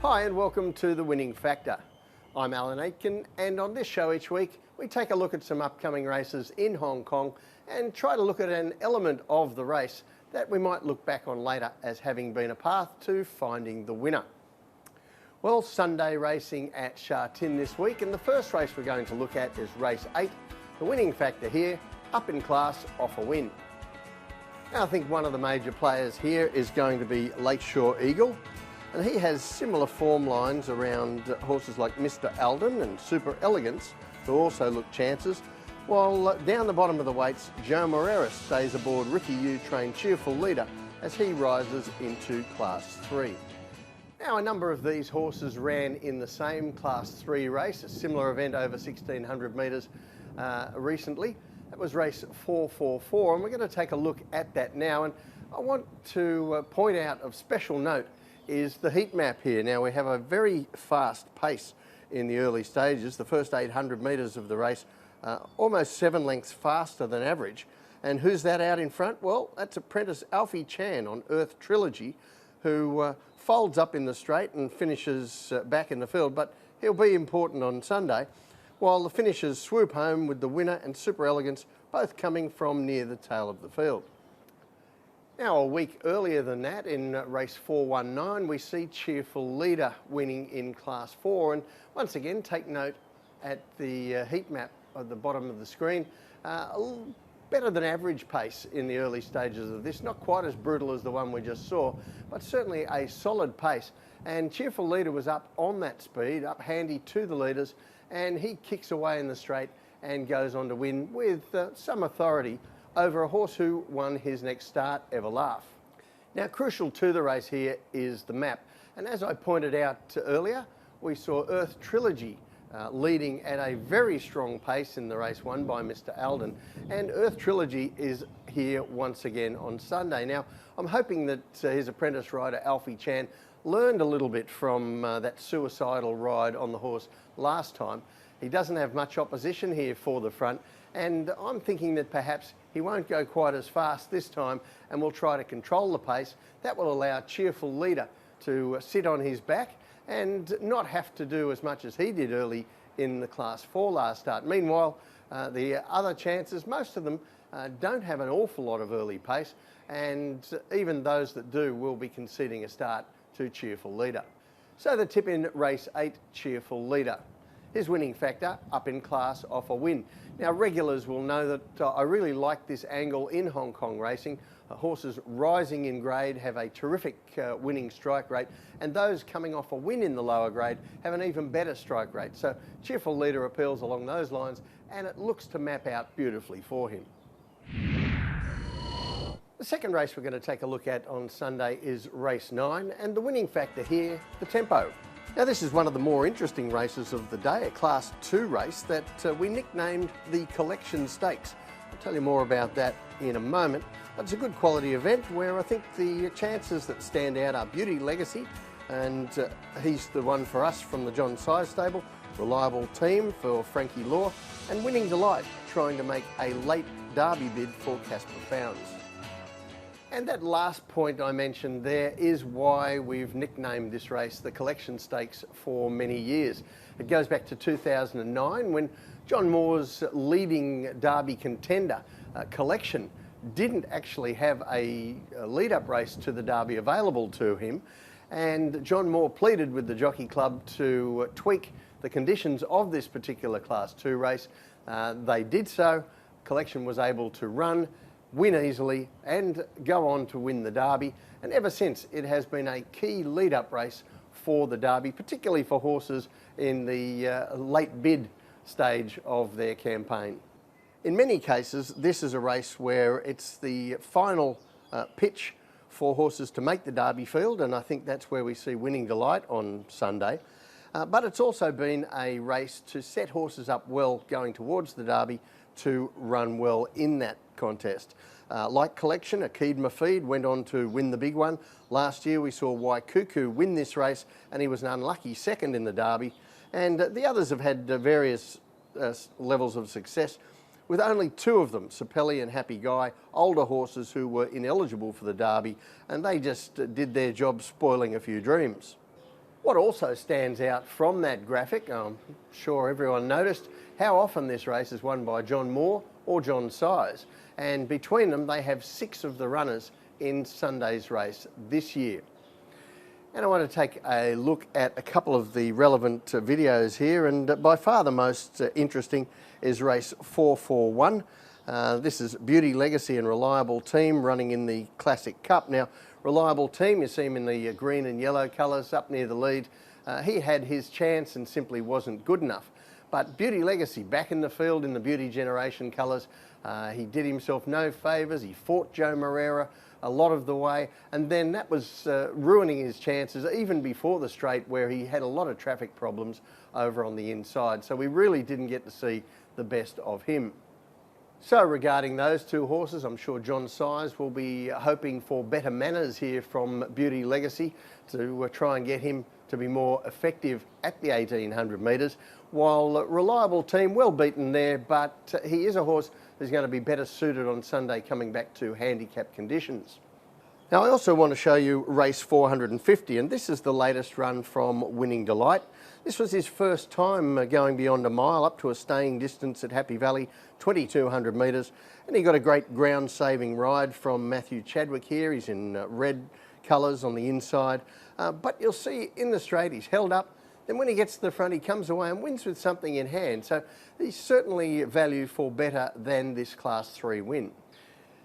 Hi and welcome to The Winning Factor. I'm Alan Aitken, and on this show each week we take a look at some upcoming races in Hong Kong and try to look at an element of the race that we might look back on later as having been a path to finding the winner. Well, Sunday racing at Sha Tin this week, and the first race we're going to look at is race 8. The winning factor here, up in class, off a win. Now I think one of the major players here is going to be Lakeshore Eagle. And he has similar form lines around horses like Mr. Alden and Super Elegance, who also look chances, while down the bottom of the weights, Joe Moreira stays aboard Ricky Yu trained Cheerful Leader as he rises into Class 3. Now, a number of these horses ran in the same Class 3 race, a similar event over 1,600 metres recently. That was race 444, and we're going to take a look at that now. And I want to point out of special note is the heat map here. Now we have a very fast pace in the early stages. The first 800 metres of the race, almost 7 lengths faster than average. And who's that out in front? Well, that's apprentice Alfie Chan on Earth Trilogy, who folds up in the straight and finishes back in the field, but he'll be important on Sunday, while the finishers swoop home with the winner and Super Elegance both coming from near the tail of the field. Now, a week earlier than that, in race 419, we see Cheerful Leader winning in Class 4. And once again, take note at the heat map at the bottom of the screen. A little better than average pace in the early stages of this. Not quite as brutal as the one we just saw, but certainly a solid pace. And Cheerful Leader was up on that speed, up handy to the leaders, and he kicks away in the straight and goes on to win with some authority over a horse who won his next start, Everlaugh. Now, crucial to the race here is the map. And as I pointed out earlier, we saw Earth Trilogy leading at a very strong pace in the race won by Mr. Alden. And Earth Trilogy is here once again on Sunday. Now, I'm hoping that his apprentice rider, Alfie Chan, learned a little bit from that suicidal ride on the horse last time. He doesn't have much opposition here for the front, and I'm thinking that perhaps he won't go quite as fast this time and will try to control the pace. That will allow Cheerful Leader to sit on his back and not have to do as much as he did early in the Class 4 last start. Meanwhile, the other chances, most of them don't have an awful lot of early pace, and even those that do will be conceding a start to Cheerful Leader. So the tip in race 8, Cheerful Leader. His winning factor, up in class, off a win. Now, regulars will know that I really like this angle in Hong Kong racing. Horses rising in grade have a terrific winning strike rate, and those coming off a win in the lower grade have an even better strike rate. So Cheerful Leader appeals along those lines, and it looks to map out beautifully for him. The second race we're going to take a look at on Sunday is race 9, and the winning factor here, the tempo. Now, this is one of the more interesting races of the day, a Class 2 race that we nicknamed the Collection Stakes. I'll tell you more about that in a moment. But it's a good quality event where I think the chances that stand out are Beauty Legacy, and he's the one for us from the John Size stable, reliable team for Frankie Law, and Winning Delight, trying to make a late derby bid for Casper Founds. And that last point I mentioned there is why we've nicknamed this race the Collection Stakes for many years. It goes back to 2009 when John Moore's leading Derby contender, Collection, didn't actually have a lead-up race to the Derby available to him. And John Moore pleaded with the Jockey Club to tweak the conditions of this particular Class 2 race. They did so. Collection was able to run, win easily, and go on to win the Derby. And ever since, it has been a key lead-up race for the Derby, particularly for horses in the late bid stage of their campaign. In many cases, this is a race where it's the final pitch for horses to make the Derby field, and I think that's where we see Winning Delight on Sunday. But it's also been a race to set horses up well going towards the Derby to run well in that contest. Like Collection, Akeed Mafeed went on to win the big one. Last year we saw Waikuku win this race, and he was an unlucky second in the Derby. And the others have had various levels of success, with only 2 of them, Sapelli and Happy Guy, older horses who were ineligible for the Derby, and they just did their job spoiling a few dreams. What also stands out from that graphic, I'm sure everyone noticed, how often this race is won by John Moore or John Size. And between them, they have 6 of the runners in Sunday's race this year. And I want to take a look at a couple of the relevant videos here, and by far the most interesting is race 441. This is Beauty Legacy and Reliable Team running in the Classic Cup. Now, Reliable Team, you see him in the green and yellow colours up near the lead. He had his chance and simply wasn't good enough. But Beauty Legacy back in the field in the Beauty Generation colours. He did himself no favours. He fought Joe Moreira a lot of the way, and then that was ruining his chances even before the straight, where he had a lot of traffic problems over on the inside. So we really didn't get to see the best of him. So regarding those 2 horses, I'm sure John Size will be hoping for better manners here from Beauty Legacy to try and get him to be more effective at the 1800 metres, while Reliable Team, well beaten there, but he is a horse who's going to be better suited on Sunday coming back to handicap conditions. Now, I also want to show you race 450, and this is the latest run from Winning Delight. This was his first time going beyond a mile, up to a staying distance at Happy Valley, 2200 metres, and he got a great ground-saving ride from Matthew Chadwick here. He's in red colours on the inside, but you'll see in the straight he's held up. Then when he gets to the front, he comes away and wins with something in hand. So he's certainly value for better than this Class 3 win.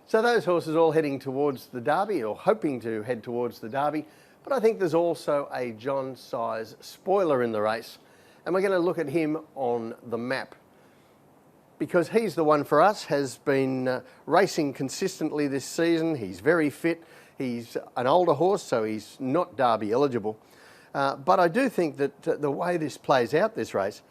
So those horses all heading towards the Derby, or hoping to head towards the Derby. But I think there's also a John Size spoiler in the race. And we're going to look at him on the map, because he's the one for us, has been racing consistently this season. He's very fit. He's an older horse, so he's not Derby eligible. But I do think that the way this plays out, this race,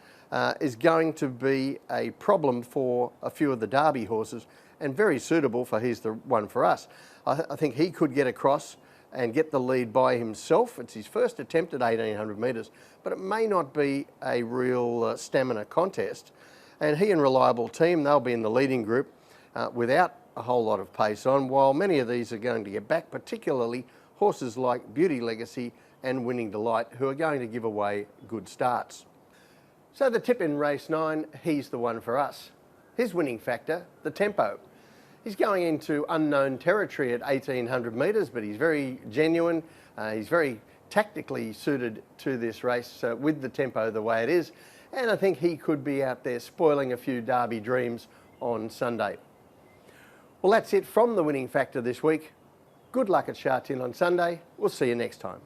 is going to be a problem for a few of the Derby horses, and very suitable for he's the one for us. I think he could get across and get the lead by himself. It's his first attempt at 1800 metres, but it may not be a real stamina contest. And he and Reliable Team, they'll be in the leading group without a whole lot of pace on, while many of these are going to get back, particularly horses like Beauty Legacy and Winning Delight, who are going to give away good starts. So the tip in race 9, he's the one for us. His winning factor, the tempo. He's going into unknown territory at 1800 metres, but he's very genuine. He's very tactically suited to this race with the tempo the way it is. And I think he could be out there spoiling a few Derby dreams on Sunday. Well, that's it from the winning factor this week. Good luck at Sha Tin on Sunday. We'll see you next time.